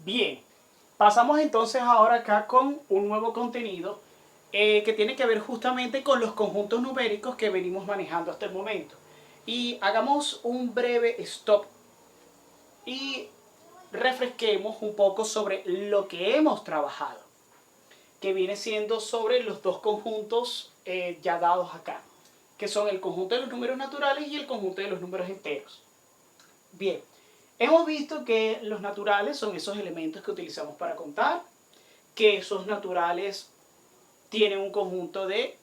Bien, pasamos entonces ahora acá con un nuevo contenido que tiene que ver justamente con los conjuntos numéricos que venimos manejando hasta el momento. Y hagamos un breve stop y refresquemos un poco sobre lo que hemos trabajado, que viene siendo sobre los dos conjuntos ya dados acá, que son el conjunto de los números naturales y el conjunto de los números enteros. Bien, hemos visto que los naturales son esos elementos que utilizamos para contar, que esos naturales tienen un conjunto de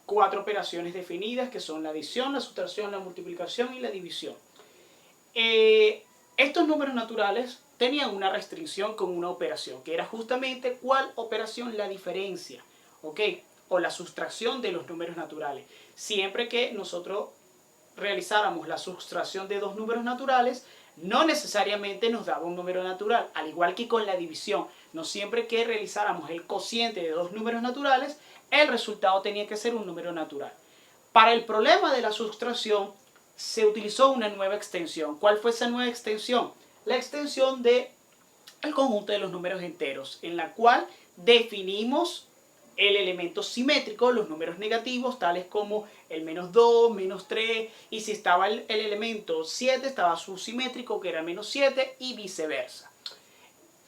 4 operaciones definidas, que son la adición, la sustracción, la multiplicación y la división. Estos números naturales tenían una restricción con una operación, que era justamente ¿cuál operación? La diferencia, ¿ok? O la sustracción de los números naturales. Siempre que nosotros realizáramos la sustracción de dos números naturales, no necesariamente nos daba un número natural, al igual que con la división. No siempre que realizáramos el cociente de dos números naturales, el resultado tenía que ser un número natural. Para el problema de la sustracción, se utilizó una nueva extensión. ¿Cuál fue esa nueva extensión? La extensión del conjunto de los números enteros, en la cual definimos el elemento simétrico, los números negativos, tales como el menos 2, menos 3, y si estaba el elemento 7, estaba su simétrico, que era menos 7, y viceversa.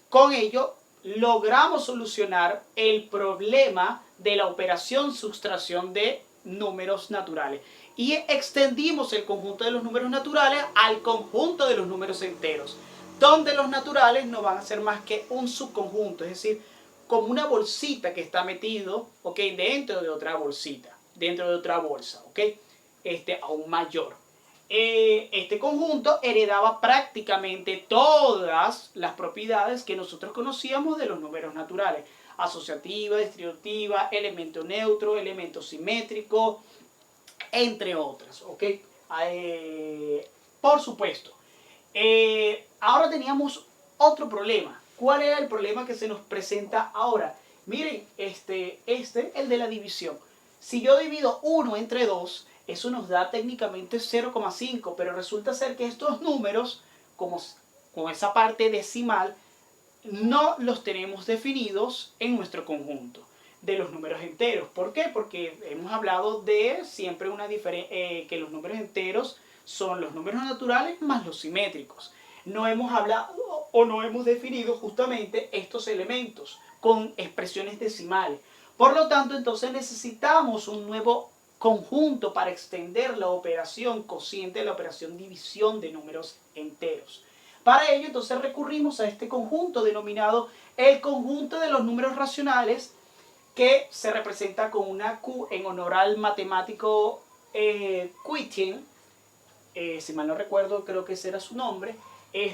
Con ello, logramos solucionar el problema de la operación sustracción de números naturales. Y extendimos el conjunto de los números naturales al conjunto de los números enteros, donde los naturales no van a ser más que un subconjunto, es decir, como una bolsita que está metido, ¿ok? Dentro de otra bolsita, dentro de otra bolsa, ¿ok? Aún mayor. Este conjunto heredaba prácticamente todas las propiedades que nosotros conocíamos de los números naturales. Asociativa, distributiva, elemento neutro, elemento simétrico, entre otras, ¿ok? Por supuesto. Ahora teníamos otro problema. ¿Cuál era el problema que se nos presenta ahora? Miren, el de la división. Si yo divido 1 entre 2, eso nos da técnicamente 0,5, pero resulta ser que estos números, como con esa parte decimal, no los tenemos definidos en nuestro conjunto de los números enteros. ¿Por qué? Porque hemos hablado de siempre que los números enteros son los números naturales más los simétricos. No hemos hablado o no hemos definido justamente estos elementos con expresiones decimales. Por lo tanto, entonces necesitamos un nuevo conjunto para extender la operación cociente, la operación división de números enteros. Para ello, entonces recurrimos a este conjunto denominado el conjunto de los números racionales, que se representa con una Q en honor al matemático Quitchen, si mal no recuerdo, creo que ese era su nombre.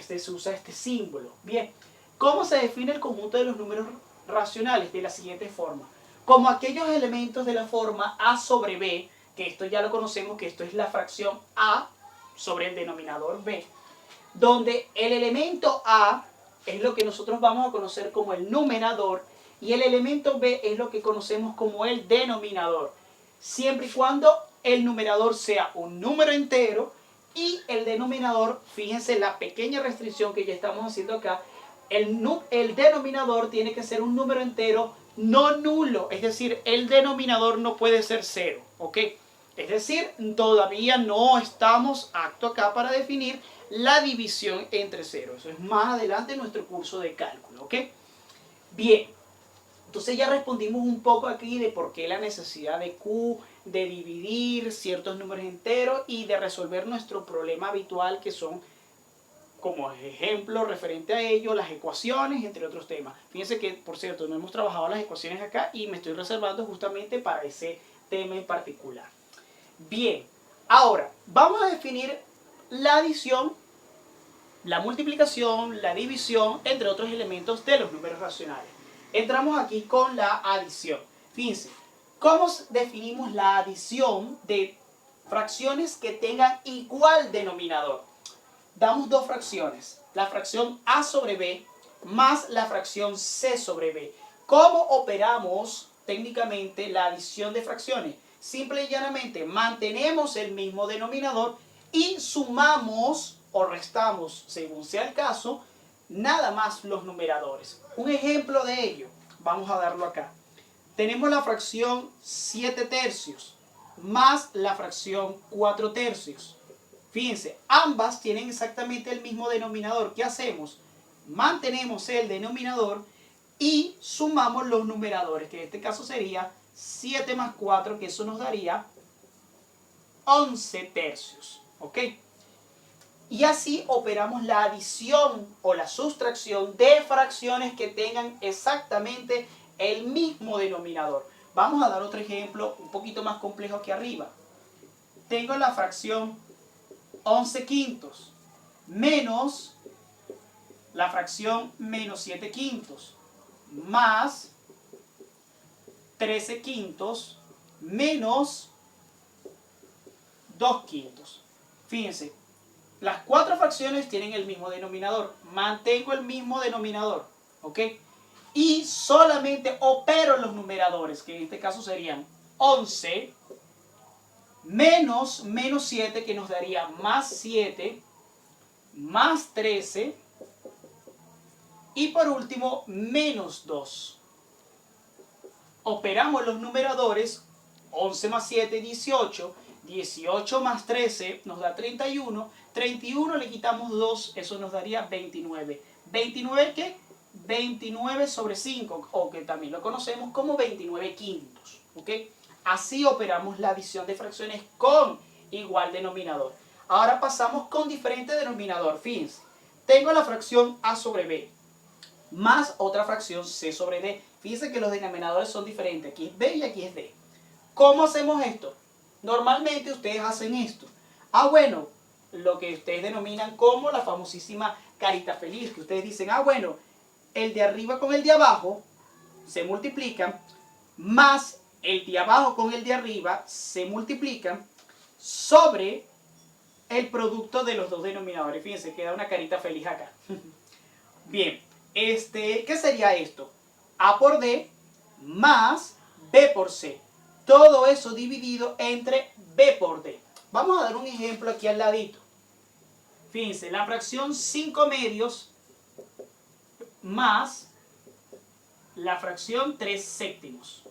Se usa este símbolo. Bien, ¿cómo se define el conjunto de los números racionales? De la siguiente forma: como aquellos elementos de la forma A sobre B, que esto ya lo conocemos, que esto es la fracción A sobre el denominador B, donde el elemento A es lo que nosotros vamos a conocer como el numerador y el elemento B es lo que conocemos como el denominador, siempre y cuando el numerador sea un número entero y el denominador, fíjense la pequeña restricción que ya estamos haciendo acá, el denominador tiene que ser un número entero no nulo, es decir, el denominador no puede ser 0, ¿ok? Es decir, todavía no estamos aptos acá para definir la división entre 0. Eso es más adelante en nuestro curso de cálculo, ¿ok? Bien, entonces ya respondimos un poco aquí de por qué la necesidad de Q, de dividir ciertos números enteros y de resolver nuestro problema habitual, que son, como ejemplo referente a ello, las ecuaciones, entre otros temas. Fíjense que, por cierto, no hemos trabajado las ecuaciones acá y me estoy reservando justamente para ese tema en particular. Bien, ahora vamos a definir la adición, la multiplicación, la división, entre otros elementos de los números racionales. Entramos aquí con la adición. Fíjense, ¿cómo definimos la adición de fracciones que tengan igual denominador? Damos dos fracciones, la fracción A sobre B más la fracción C sobre B. ¿Cómo operamos técnicamente la adición de fracciones? Simple y llanamente mantenemos el mismo denominador y sumamos o restamos, según sea el caso, nada más los numeradores. Un ejemplo de ello, vamos a darlo acá. Tenemos la fracción 7 tercios más la fracción 4 tercios. Fíjense, ambas tienen exactamente el mismo denominador. ¿Qué hacemos? Mantenemos el denominador y sumamos los numeradores, que en este caso sería 7 más 4, que eso nos daría 11 tercios. ¿Ok? Y así operamos la adición o la sustracción de fracciones que tengan exactamente el mismo denominador. Vamos a dar otro ejemplo un poquito más complejo aquí arriba. Tengo la fracción 11 quintos menos la fracción menos 7 quintos más 13 quintos menos 2 quintos. Fíjense, las cuatro fracciones tienen el mismo denominador. Mantengo el mismo denominador, ¿ok? Y solamente opero los numeradores, que en este caso serían 11 menos 7, que nos daría más 7, más 13, y por último, menos 2. Operamos los numeradores, 11 más 7, 18, 18 más 13 nos da 31, 31 le quitamos 2, eso nos daría 29. ¿29 qué? 29 sobre 5, o que también lo conocemos como 29 quintos. ¿Ok? Así operamos la adición de fracciones con igual denominador. Ahora pasamos con diferente denominador. Fíjense, tengo la fracción a sobre b más otra fracción c sobre d. Fíjense que los denominadores son diferentes. Aquí es b y aquí es d. ¿Cómo hacemos esto? Normalmente ustedes hacen esto. Bueno, lo que ustedes denominan como la famosísima carita feliz, que ustedes dicen, bueno, el de arriba con el de abajo se multiplican, más el de abajo con el de arriba se multiplican sobre el producto de los dos denominadores. Fíjense, queda una carita feliz acá. Bien, ¿qué sería esto? A por D más B por C. Todo eso dividido entre B por D. Vamos a dar un ejemplo aquí al ladito. Fíjense, la fracción 5 medios más la fracción 3 séptimos.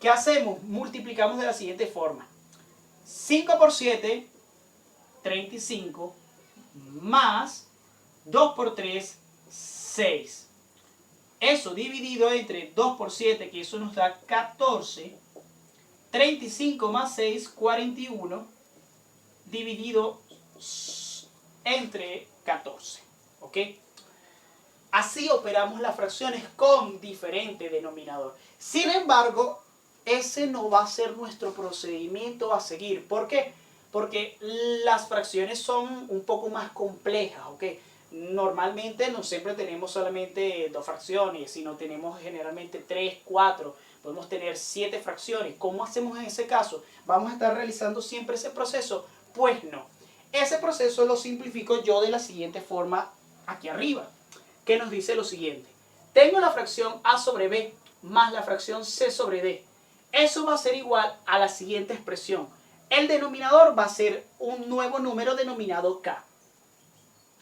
¿Qué hacemos? Multiplicamos de la siguiente forma. 5 por 7, 35, más 2 por 3, 6. Eso dividido entre 2 por 7, que eso nos da 14. 35 más 6, 41. Dividido entre 14. ¿Ok? Así operamos las fracciones con diferente denominador. Sin embargo, ese no va a ser nuestro procedimiento a seguir. ¿Por qué? Porque las fracciones son un poco más complejas, ¿ok? Normalmente no siempre tenemos solamente 2 fracciones, sino tenemos generalmente 3, 4, podemos tener 7 fracciones. ¿Cómo hacemos en ese caso? ¿Vamos a estar realizando siempre ese proceso? Pues no. Ese proceso lo simplifico yo de la siguiente forma aquí arriba, que nos dice lo siguiente. Tengo la fracción a sobre b más la fracción c sobre d. Eso va a ser igual a la siguiente expresión. El denominador va a ser un nuevo número denominado k.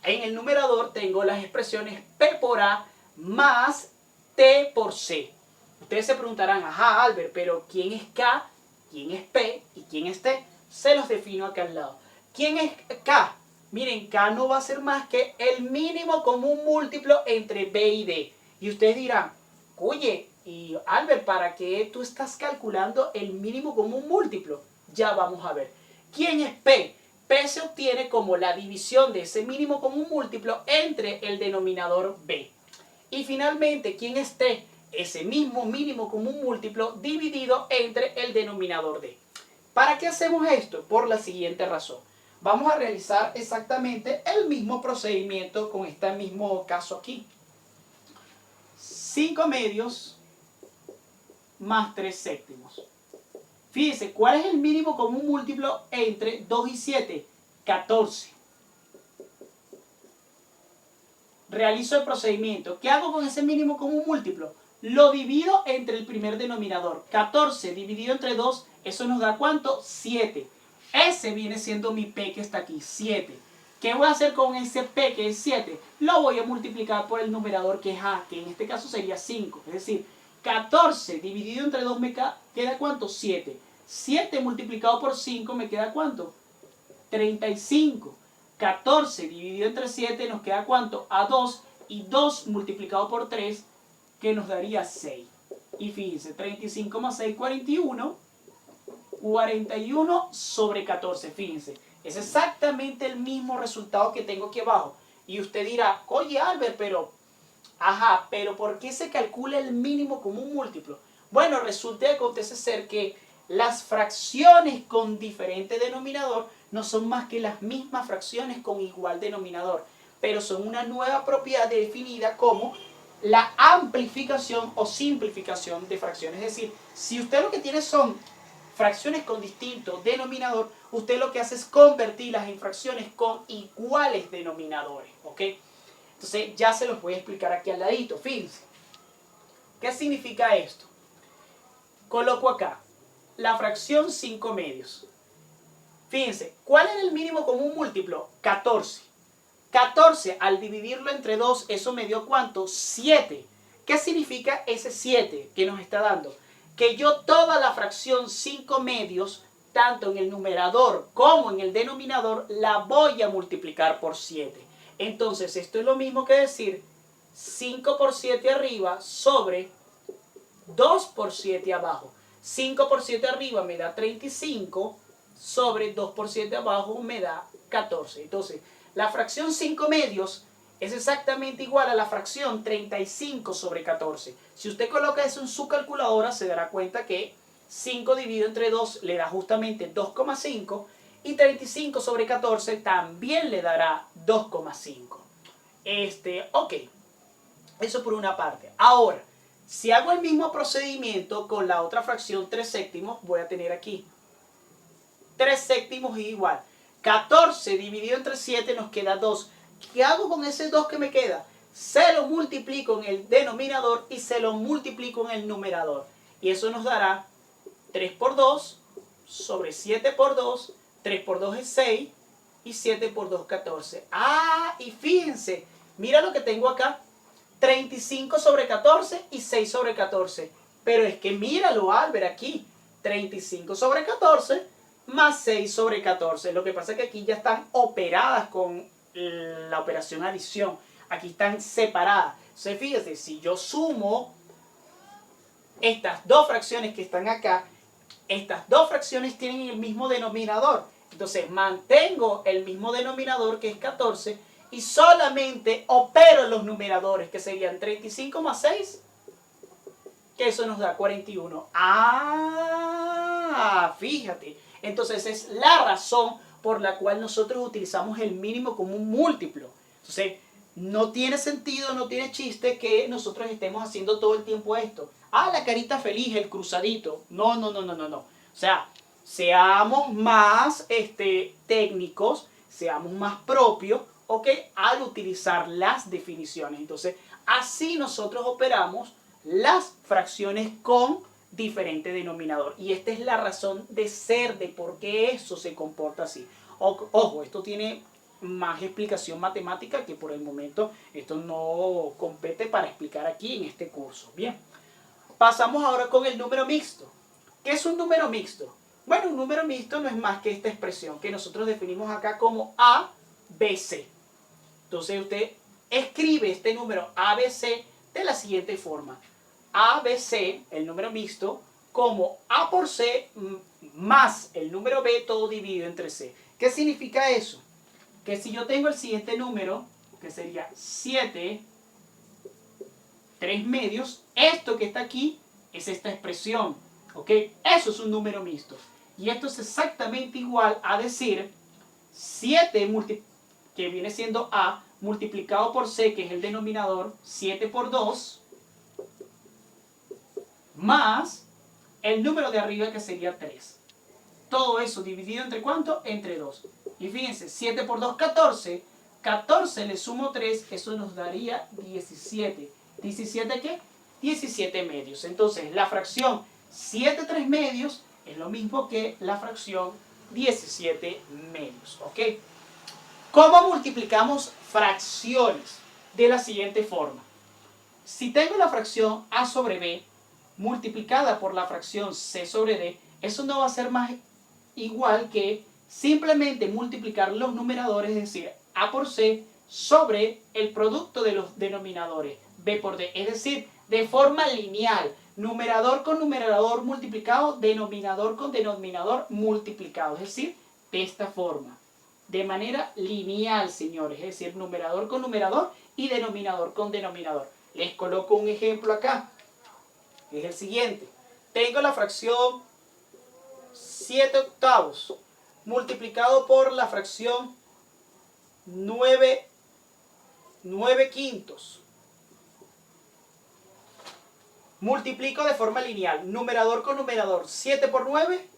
En el numerador tengo las expresiones p por a más t por c. Ustedes se preguntarán, Albert, pero ¿quién es k, quién es p y quién es t? Se los defino acá al lado. ¿Quién es k? Miren, k no va a ser más que el mínimo común múltiplo entre b y d. Y ustedes dirán, oye, y Albert, ¿para qué tú estás calculando el mínimo común múltiplo? Ya vamos a ver. ¿Quién es p? P se obtiene como la división de ese mínimo común múltiplo entre el denominador b. Y finalmente, ¿quién es t? Ese mismo mínimo común múltiplo dividido entre el denominador d. ¿Para qué hacemos esto? Por la siguiente razón. Vamos a realizar exactamente el mismo procedimiento con este mismo caso aquí. 5 medios más 3 séptimos. Fíjense, ¿cuál es el mínimo común múltiplo entre 2 y 7? 14. Realizo el procedimiento. ¿Qué hago con ese mínimo común múltiplo? Lo divido entre el primer denominador. 14 dividido entre 2, eso nos da ¿cuánto? 7. Ese viene siendo mi P que está aquí, 7. ¿Qué voy a hacer con ese P que es 7? Lo voy a multiplicar por el numerador que es A, que en este caso sería 5. Es decir, 14 dividido entre 2 me queda ¿cuánto? 7. 7 multiplicado por 5 me queda ¿cuánto? 35. 14 dividido entre 7 nos queda ¿cuánto? A 2. Y 2 multiplicado por 3 que nos daría 6. Y fíjense, 35 más 6, 41. 41 sobre 14, fíjense. Es exactamente el mismo resultado que tengo aquí abajo. Y usted dirá, oye Albert, pero ¿por qué se calcula el mínimo común múltiplo? Bueno, resulta que acontece ser que las fracciones con diferente denominador no son más que las mismas fracciones con igual denominador, pero son una nueva propiedad definida como la amplificación o simplificación de fracciones. Es decir, si usted lo que tiene son fracciones con distinto denominador, usted lo que hace es convertirlas en fracciones con iguales denominadores, ¿ok? Entonces ya se los voy a explicar aquí al ladito, fíjense. ¿Qué significa esto? Coloco acá la fracción 5 medios. Fíjense, ¿cuál era el mínimo común múltiplo? 14. 14 al dividirlo entre 2, eso me dio ¿cuánto? 7. ¿Qué significa ese 7 que nos está dando? Que yo toda la fracción 5 medios, tanto en el numerador como en el denominador, la voy a multiplicar por 7. Entonces, esto es lo mismo que decir 5 por 7 arriba sobre 2 por 7 abajo. 5 por 7 arriba me da 35 sobre 2 por 7 abajo me da 14. Entonces, la fracción 5 medios es exactamente igual a la fracción 35 sobre 14. Si usted coloca eso en su calculadora, se dará cuenta que 5 dividido entre 2 le da justamente 2,5 y 35 sobre 14 también le dará 2,5. Ok, eso por una parte. Ahora, si hago el mismo procedimiento con la otra fracción 3 séptimos, voy a tener aquí 3 séptimos es igual. 14 dividido entre 7 nos queda 2. ¿Qué hago con ese 2 que me queda? Se lo multiplico en el denominador y se lo multiplico en el numerador. Y eso nos dará 3 por 2 sobre 7 por 2. 3 por 2 es 6 y 7 por 2 14. Y fíjense, mira lo que tengo acá. 35 sobre 14 y 6 sobre 14. Pero es que míralo, Albert, aquí. 35 sobre 14 más 6 sobre 14. Lo que pasa es que aquí ya están operadas con la operación adición. Aquí están separadas. Entonces, fíjese, si yo sumo estas dos fracciones que están acá, estas dos fracciones tienen el mismo denominador. Entonces, mantengo el mismo denominador, que es 14, y solamente opero los numeradores, que serían 35 más 6, que eso nos da 41. Fíjate. Entonces es la razón por la cual nosotros utilizamos el mínimo común múltiplo. Entonces, no tiene sentido, no tiene chiste que nosotros estemos haciendo todo el tiempo esto. La carita feliz, el cruzadito. No. O sea, seamos más técnicos, seamos más propios, ¿ok? Al utilizar las definiciones. Entonces, así nosotros operamos las fracciones con diferente denominador. Y esta es la razón de ser, de por qué eso se comporta así. Ojo, esto tiene más explicación matemática que por el momento esto no compete para explicar aquí en este curso. Bien, pasamos ahora con el número mixto. ¿Qué es un número mixto? Bueno, un número mixto no es más que esta expresión que nosotros definimos acá como ABC. Entonces usted escribe este número ABC de la siguiente forma. ABC, el número mixto, como A por C más el número B, todo dividido entre C. ¿Qué significa eso? Que si yo tengo el siguiente número, que sería 7, 3 medios, esto que está aquí es esta expresión, ¿ok? Eso es un número mixto. Y esto es exactamente igual a decir 7, que viene siendo A, multiplicado por C, que es el denominador, 7 por 2, más el número de arriba, que sería 3. Todo eso dividido entre ¿cuánto? Entre 2. Y fíjense, 7 por 2, 14. 14 le sumo 3, eso nos daría 17. ¿17 qué? 17 medios. Entonces, la fracción 7 3 medios es lo mismo que la fracción 17 medios. ¿Ok? ¿Cómo multiplicamos fracciones? De la siguiente forma. Si tengo la fracción a sobre b multiplicada por la fracción c sobre d, eso no va a ser más igual que simplemente multiplicar los numeradores, es decir, a por c sobre el producto de los denominadores, b por d, es decir, de forma lineal, numerador con numerador multiplicado, denominador con denominador multiplicado, es decir, de esta forma, de manera lineal, señores, es decir, numerador con numerador y denominador con denominador. Les coloco un ejemplo acá, que es el siguiente. Tengo la fracción 7 octavos multiplicado por la fracción 9 quintos. Multiplico de forma lineal, numerador con numerador, 7 por 9,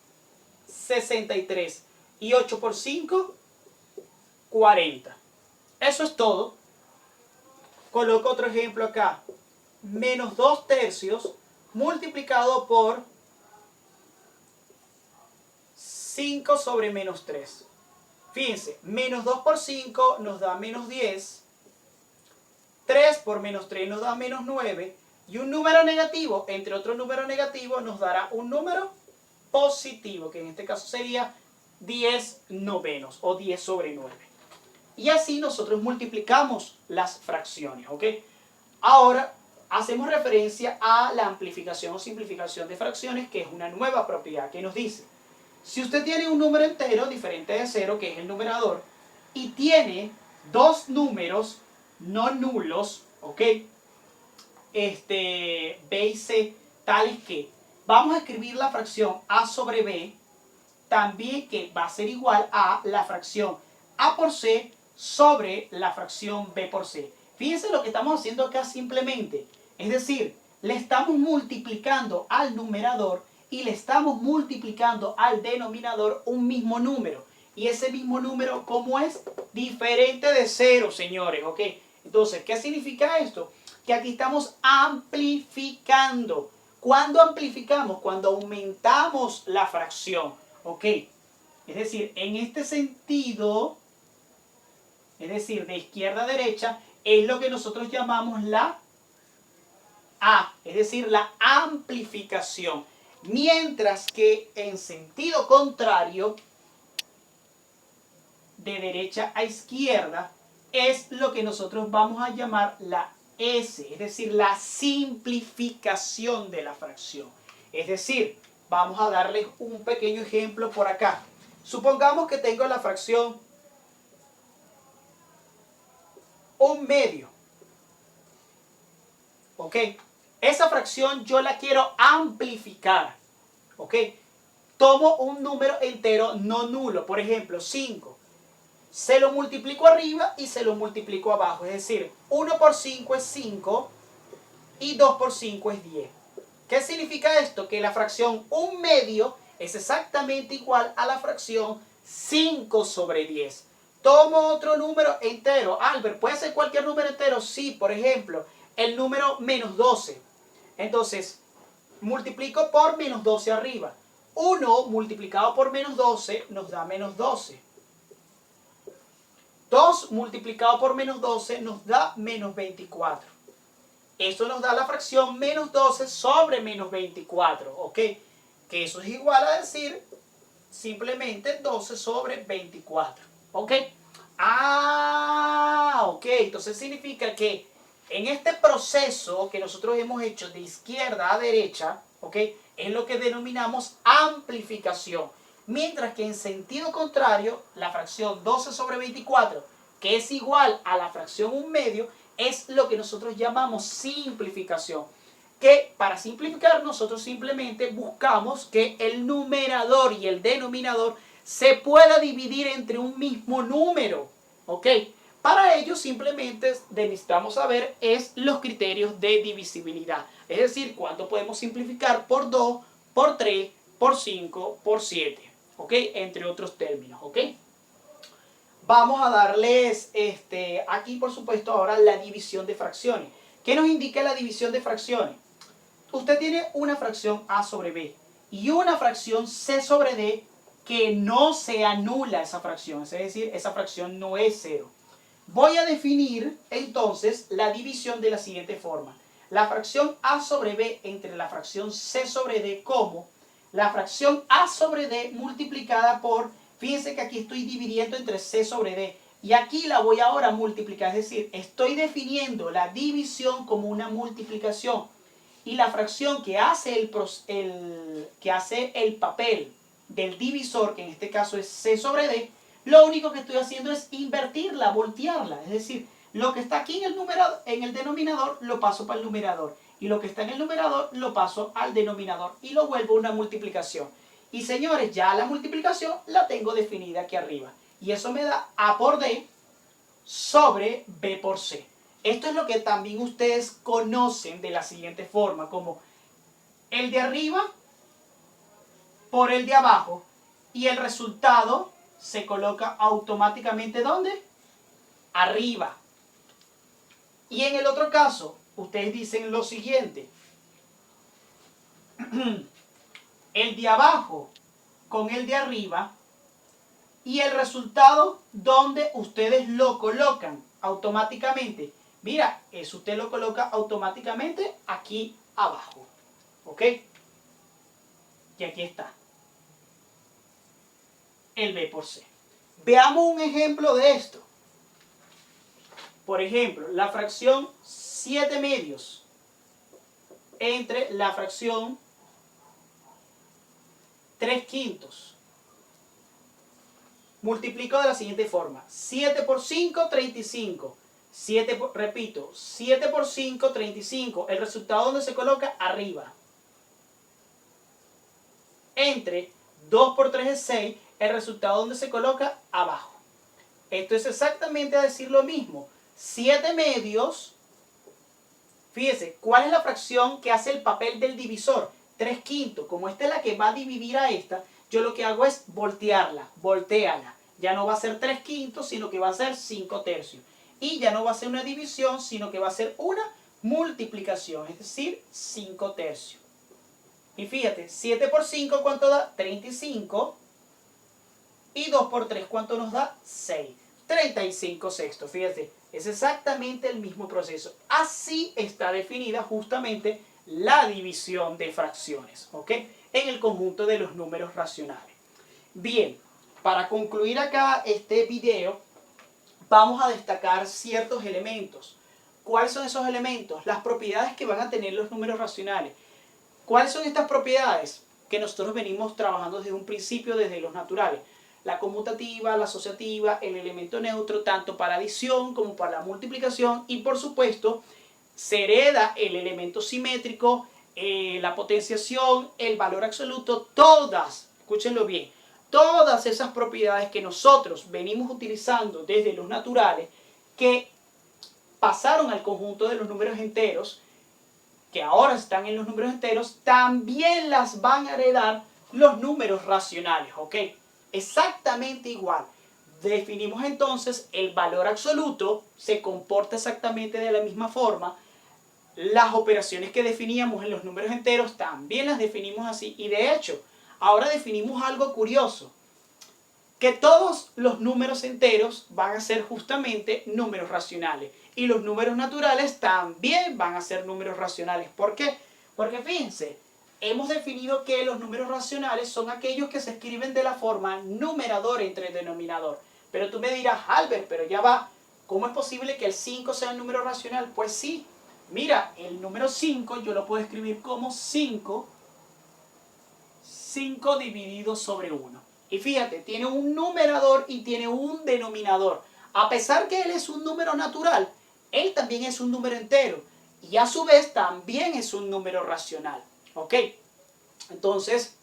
63, y 8 por 5, 40. Eso es todo. Coloco otro ejemplo acá, menos 2 tercios multiplicado por 5 sobre menos 3. Fíjense, menos 2 por 5 nos da menos 10, 3 por menos 3 nos da menos 9, y un número negativo entre otro número negativo nos dará un número positivo, que en este caso sería 10 novenos o 10 sobre 9. Y así nosotros multiplicamos las fracciones, ¿ok? Ahora hacemos referencia a la amplificación o simplificación de fracciones, que es una nueva propiedad que nos dice: si usted tiene un número entero diferente de 0, que es el numerador, y tiene dos números no nulos, ¿ok? B y C, tales que vamos a escribir la fracción a sobre b, también que va a ser igual a la fracción a por c sobre la fracción b por c. Fíjense lo que estamos haciendo acá simplemente. Es decir, le estamos multiplicando al numerador y le estamos multiplicando al denominador un mismo número. Y ese mismo número, ¿cómo es? Diferente de 0, señores, ¿ok? Entonces, ¿qué significa esto? Que aquí estamos amplificando. ¿Cuándo amplificamos? Cuando aumentamos la fracción, ¿ok? Es decir, en este sentido, es decir, de izquierda a derecha, es lo que nosotros llamamos la A, es decir, la amplificación. Mientras que en sentido contrario, de derecha a izquierda, es lo que nosotros vamos a llamar la S, es decir, la simplificación de la fracción. Es decir, vamos a darles un pequeño ejemplo por acá. Supongamos que tengo la fracción 1/2. ¿Ok? Esa fracción yo la quiero amplificar. ¿Ok? Tomo un número entero no nulo, por ejemplo, 5. Se lo multiplico arriba y se lo multiplico abajo. Es decir, 1 por 5 es 5 y 2 por 5 es 10. ¿Qué significa esto? Que la fracción 1/2 es exactamente igual a la fracción 5 sobre 10. Tomo otro número entero. Albert, ¿puede ser cualquier número entero? Sí, por ejemplo, el número menos 12. Entonces, multiplico por menos 12 arriba. 1 multiplicado por menos 12 nos da menos 12. 2 multiplicado por menos 12 nos da menos 24. Eso nos da la fracción menos 12 sobre menos 24, ¿ok? Que eso es igual a decir simplemente 12 sobre 24, ¿ok? Ok, entonces significa que en este proceso que nosotros hemos hecho de izquierda a derecha, ¿ok? Es lo que denominamos amplificación. Mientras que en sentido contrario, la fracción 12 sobre 24, que es igual a la fracción 1/2, es lo que nosotros llamamos simplificación. Que para simplificar nosotros simplemente buscamos que el numerador y el denominador se pueda dividir entre un mismo número. ¿Ok? Para ello simplemente necesitamos saber los criterios de divisibilidad. Es decir, cuánto podemos simplificar por 2, por 3, por 5, por 7. ¿Ok? Entre otros términos. ¿Ok? Vamos a darles aquí, por supuesto, ahora la división de fracciones. ¿Qué nos indica la división de fracciones? Usted tiene una fracción a sobre b y una fracción c sobre d que no sea nula esa fracción, es decir, esa fracción no es 0. Voy a definir entonces la división de la siguiente forma. La fracción a sobre b entre la fracción c sobre d como la fracción a sobre d multiplicada por, fíjense que aquí estoy dividiendo entre c sobre d, y aquí la voy ahora a multiplicar, es decir, estoy definiendo la división como una multiplicación. Y la fracción que hace el papel del divisor, que en este caso es c sobre d, lo único que estoy haciendo es invertirla, voltearla. Es decir, lo que está aquí en el denominador lo paso para el numerador. Y lo que está en el numerador lo paso al denominador. Y lo vuelvo una multiplicación. Y señores, ya la multiplicación la tengo definida aquí arriba. Y eso me da A por D sobre B por C. Esto es lo que también ustedes conocen de la siguiente forma, como el de arriba por el de abajo, y el resultado se coloca automáticamente ¿dónde? Arriba. Y en el otro caso, ustedes dicen lo siguiente: el de abajo con el de arriba, y el resultado donde ustedes lo colocan automáticamente. Mira, eso usted lo coloca automáticamente aquí abajo. ¿Ok? Y aquí está el B por C. Veamos un ejemplo de esto. Por ejemplo, la fracción 7 medios entre la fracción 3 quintos. Multiplico de la siguiente forma: 7 por 5, 35. 7 por 5, 35. El resultado donde se coloca arriba. Entre 2 por 3 es 6. El resultado donde se coloca abajo. Esto es exactamente a decir lo mismo. 7 medios. Fíjese, ¿cuál es la fracción que hace el papel del divisor? 3 quintos. Como esta es la que va a dividir a esta, yo lo que hago es voltearla, volteala. Ya no va a ser 3 quintos, sino que va a ser 5 tercios. Y ya no va a ser una división, sino que va a ser una multiplicación, es decir, 5 tercios. Y fíjate, 7 por 5, ¿cuánto da? 35. Y 2 por 3, ¿cuánto nos da? 6. 35 sextos. Fíjate, es exactamente el mismo proceso. Así está definida justamente la división de fracciones, ¿ok? En el conjunto de los números racionales. Bien, para concluir acá este video, vamos a destacar ciertos elementos. ¿Cuáles son esos elementos? Las propiedades que van a tener los números racionales. ¿Cuáles son estas propiedades? Que nosotros venimos trabajando desde un principio, desde los naturales. La conmutativa, la asociativa, el elemento neutro, tanto para adición como para la multiplicación. Y por supuesto, se hereda el elemento simétrico, la potenciación, el valor absoluto, todas, escúchenlo bien, todas esas propiedades que nosotros venimos utilizando desde los naturales, que pasaron al conjunto de los números enteros, que ahora están en los números enteros, también las van a heredar los números racionales, ¿ok? Exactamente igual. Definimos entonces el valor absoluto, se comporta exactamente de la misma forma. Las operaciones que definíamos en los números enteros también las definimos así. Y de hecho, ahora definimos algo curioso, que todos los números enteros van a ser justamente números racionales. Y los números naturales también van a ser números racionales. ¿Por qué? Porque fíjense, hemos definido que los números racionales son aquellos que se escriben de la forma numerador entre denominador. Pero tú me dirás, Albert, pero ya va, ¿cómo es posible que el 5 sea un número racional? Pues sí, mira, el número 5 yo lo puedo escribir como 5 dividido sobre 1. Y fíjate, tiene un numerador y tiene un denominador. A pesar que él es un número natural, él también es un número entero. Y a su vez también es un número racional. ¿Ok? Entonces,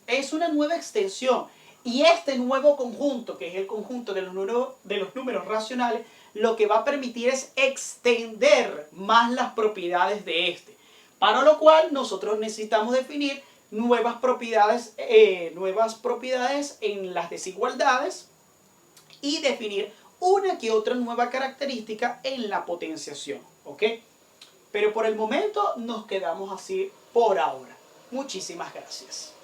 es una nueva extensión. Y este nuevo conjunto, que es el conjunto de los números racionales, lo que va a permitir es extender más las propiedades de este. Para lo cual nosotros necesitamos definir nuevas propiedades en las desigualdades y definir una que otra nueva característica en la potenciación. ¿Ok? Pero por el momento nos quedamos así por ahora. Muchísimas gracias.